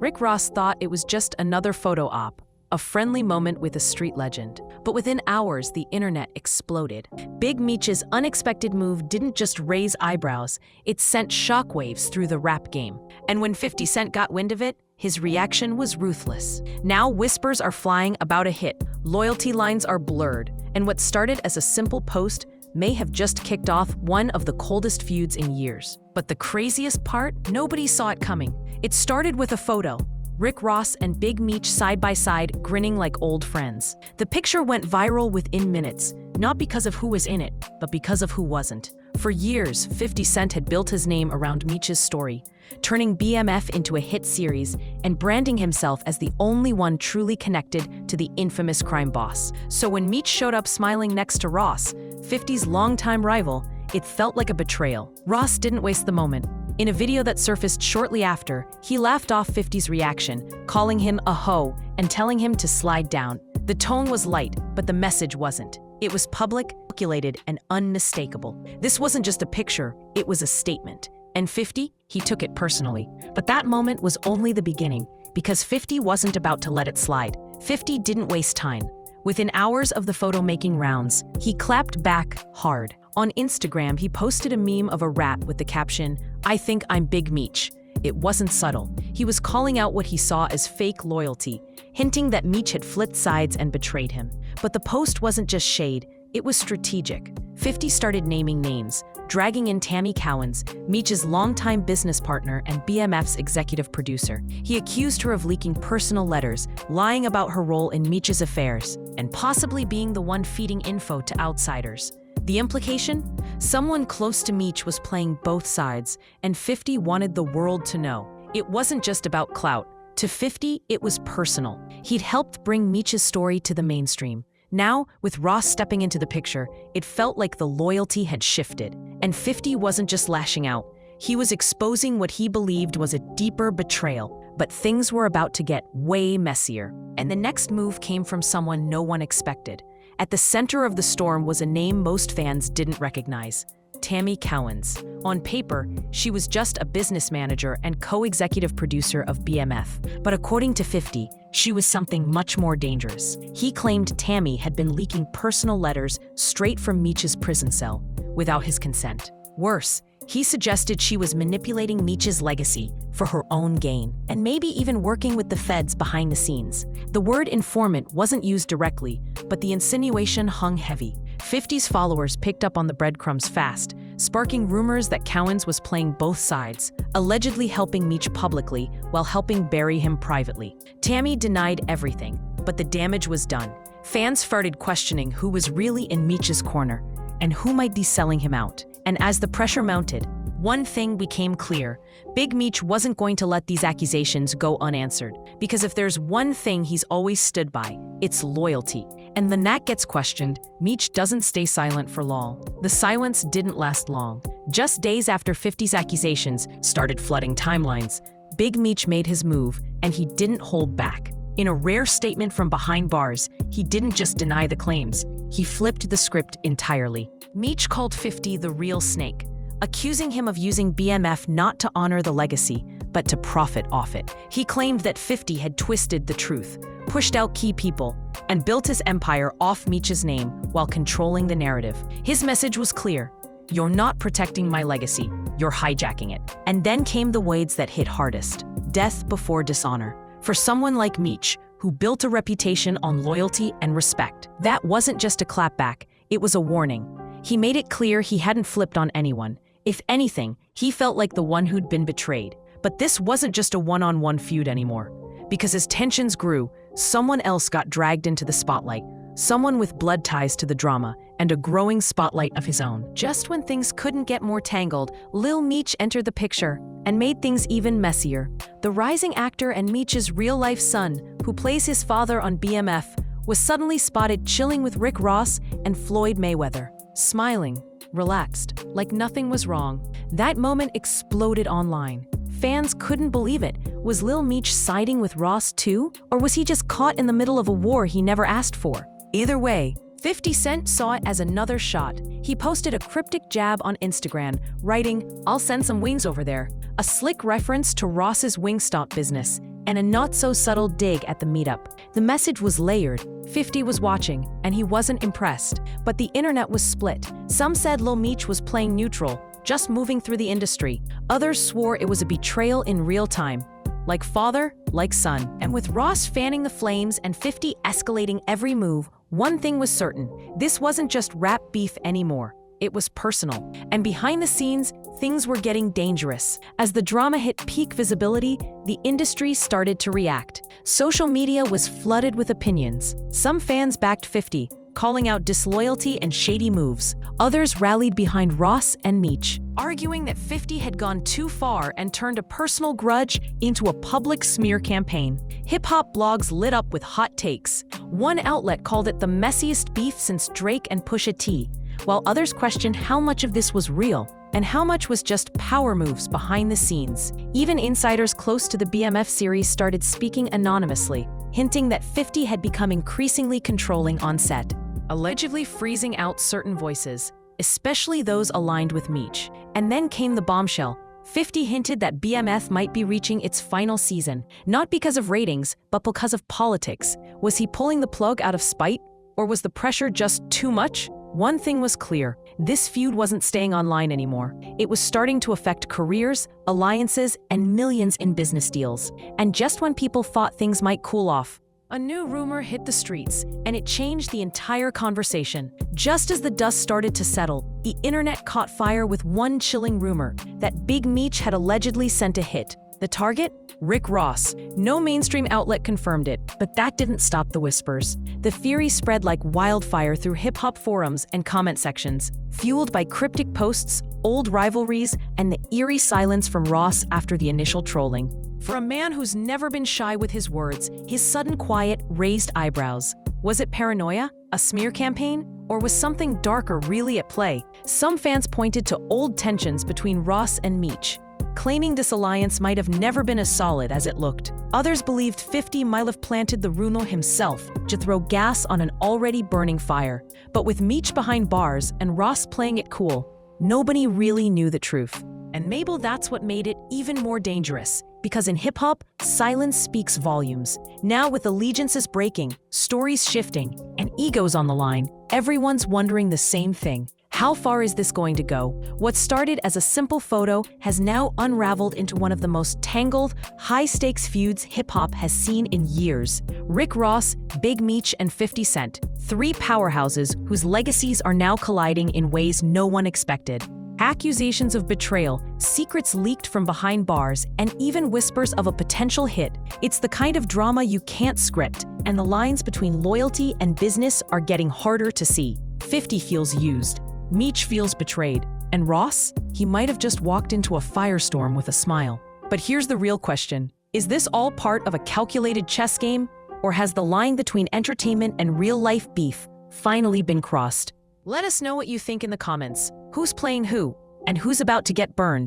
Rick Ross thought it was just another photo op, a friendly moment with a street legend. But within hours, the internet exploded. Big Meech's unexpected move didn't just raise eyebrows, it sent shockwaves through the rap game. And when 50 Cent got wind of it, his reaction was ruthless. Now whispers are flying about a hit, loyalty lines are blurred, and what started as a simple post may have just kicked off one of the coldest feuds in years. But the craziest part, nobody saw it coming. It started with a photo. Rick Ross and Big Meech side by side, grinning like old friends. The picture went viral within minutes, not because of who was in it, but because of who wasn't. For years, 50 Cent had built his name around Meech's story, turning BMF into a hit series and branding himself as the only one truly connected to the infamous crime boss. So when Meech showed up smiling next to Ross, 50's longtime rival, it felt like a betrayal. Ross didn't waste the moment. In a video that surfaced shortly after, he laughed off 50's reaction, calling him a hoe and telling him to slide down. The tone was light, but the message wasn't. It was public, calculated, and unmistakable. This wasn't just a picture, it was a statement. And 50, he took it personally. But that moment was only the beginning, because 50 wasn't about to let it slide. 50 didn't waste time. Within hours of the photo making rounds, he clapped back hard. On Instagram, he posted a meme of a rat with the caption, "I think I'm Big Meech." It wasn't subtle. He was calling out what he saw as fake loyalty, hinting that Meech had flipped sides and betrayed him. But the post wasn't just shade, it was strategic. 50 started naming names, dragging in Tammy Cowens, Meech's longtime business partner and BMF's executive producer. He accused her of leaking personal letters, lying about her role in Meech's affairs, and possibly being the one feeding info to outsiders. The implication? Someone close to Meech was playing both sides, and 50 wanted the world to know. It wasn't just about clout. To 50, it was personal. He'd helped bring Meech's story to the mainstream. Now, with Ross stepping into the picture, it felt like the loyalty had shifted. And 50 wasn't just lashing out. He was exposing what he believed was a deeper betrayal. But things were about to get way messier. And the next move came from someone no one expected. At the center of the storm was a name most fans didn't recognize, Tammy Cowens. On paper, she was just a business manager and co-executive producer of BMF. But according to 50, she was something much more dangerous. He claimed Tammy had been leaking personal letters straight from Meech's prison cell, without his consent. Worse, he suggested she was manipulating Meech's legacy for her own gain, and maybe even working with the feds behind the scenes. The word informant wasn't used directly, but the insinuation hung heavy. 50's followers picked up on the breadcrumbs fast, sparking rumors that Cowens was playing both sides, allegedly helping Meech publicly while helping bury him privately. Tammy denied everything, but the damage was done. Fans started questioning who was really in Meech's corner and who might be selling him out. And as the pressure mounted, one thing became clear. Big Meech wasn't going to let these accusations go unanswered. Because if there's one thing he's always stood by, it's loyalty. And when that gets questioned, Meech doesn't stay silent for long. The silence didn't last long. Just days after 50's accusations started flooding timelines, Big Meech made his move, and he didn't hold back. In a rare statement from behind bars, he didn't just deny the claims, he flipped the script entirely. Meech called 50 the real snake, accusing him of using BMF not to honor the legacy, but to profit off it. He claimed that 50 had twisted the truth, pushed out key people, and built his empire off Meech's name while controlling the narrative. His message was clear: you're not protecting my legacy, you're hijacking it. And then came the words that hit hardest: death before dishonor. For someone like Meech, who built a reputation on loyalty and respect, that wasn't just a clapback, it was a warning. He made it clear he hadn't flipped on anyone. If anything, he felt like the one who'd been betrayed. But this wasn't just a one-on-one feud anymore. Because as tensions grew, someone else got dragged into the spotlight. Someone with blood ties to the drama and a growing spotlight of his own. Just when things couldn't get more tangled, Lil Meech entered the picture and made things even messier. The rising actor and Meech's real-life son, who plays his father on BMF, was suddenly spotted chilling with Rick Ross and Floyd Mayweather, smiling, relaxed, like nothing was wrong. That moment exploded online. Fans couldn't believe it. Was Lil Meech siding with Ross too? Or was he just caught in the middle of a war he never asked for? Either way, 50 Cent saw it as another shot. He posted a cryptic jab on Instagram, writing, "I'll send some wings over there," a slick reference to Ross's Wingstop business, and a not-so-subtle dig at the meetup. The message was layered. 50 was watching, and he wasn't impressed. But the internet was split. Some said Lil Meech was playing neutral, just moving through the industry. Others swore it was a betrayal in real time. Like father, like son. And with Ross fanning the flames and 50 escalating every move, one thing was certain. This wasn't just rap beef anymore. It was personal. And behind the scenes, things were getting dangerous. As the drama hit peak visibility, the industry started to react. Social media was flooded with opinions. Some fans backed 50, calling out disloyalty and shady moves. Others rallied behind Ross and Meech, arguing that 50 had gone too far and turned a personal grudge into a public smear campaign. Hip-hop blogs lit up with hot takes. One outlet called it the messiest beef since Drake and Pusha T, while others questioned how much of this was real and how much was just power moves behind the scenes. Even insiders close to the BMF series started speaking anonymously, hinting that 50 had become increasingly controlling on set, allegedly freezing out certain voices, especially those aligned with Meech. And then came the bombshell. 50 hinted that BMF might be reaching its final season, not because of ratings, but because of politics. Was he pulling the plug out of spite? Or was the pressure just too much? One thing was clear. This feud wasn't staying online anymore. It was starting to affect careers, alliances, and millions in business deals. And just when people thought things might cool off, a new rumor hit the streets, and it changed the entire conversation. Just as the dust started to settle, the internet caught fire with one chilling rumor that Big Meech had allegedly sent a hit. The target? Rick Ross. No mainstream outlet confirmed it, but that didn't stop the whispers. The theory spread like wildfire through hip-hop forums and comment sections, fueled by cryptic posts, old rivalries, and the eerie silence from Ross after the initial trolling. For a man who's never been shy with his words, his sudden quiet raised eyebrows. Was it paranoia? A smear campaign? Or was something darker really at play? Some fans pointed to old tensions between Ross and Meech, claiming this alliance might have never been as solid as it looked. Others believed 50 might have planted the Runo himself to throw gas on an already burning fire. But with Meech behind bars and Ross playing it cool, nobody really knew the truth. And maybe that's what made it even more dangerous. Because in hip-hop, silence speaks volumes. Now with allegiances breaking, stories shifting, and egos on the line, everyone's wondering the same thing. How far is this going to go? What started as a simple photo has now unraveled into one of the most tangled, high-stakes feuds hip-hop has seen in years. Rick Ross, Big Meech, and 50 Cent, three powerhouses whose legacies are now colliding in ways no one expected. Accusations of betrayal, secrets leaked from behind bars, and even whispers of a potential hit. It's the kind of drama you can't script, and the lines between loyalty and business are getting harder to see. 50 feels used. Meech feels betrayed. And Ross? He might have just walked into a firestorm with a smile. But here's the real question. Is this all part of a calculated chess game? Or has the line between entertainment and real-life beef finally been crossed? Let us know what you think in the comments. Who's playing who? And who's about to get burned?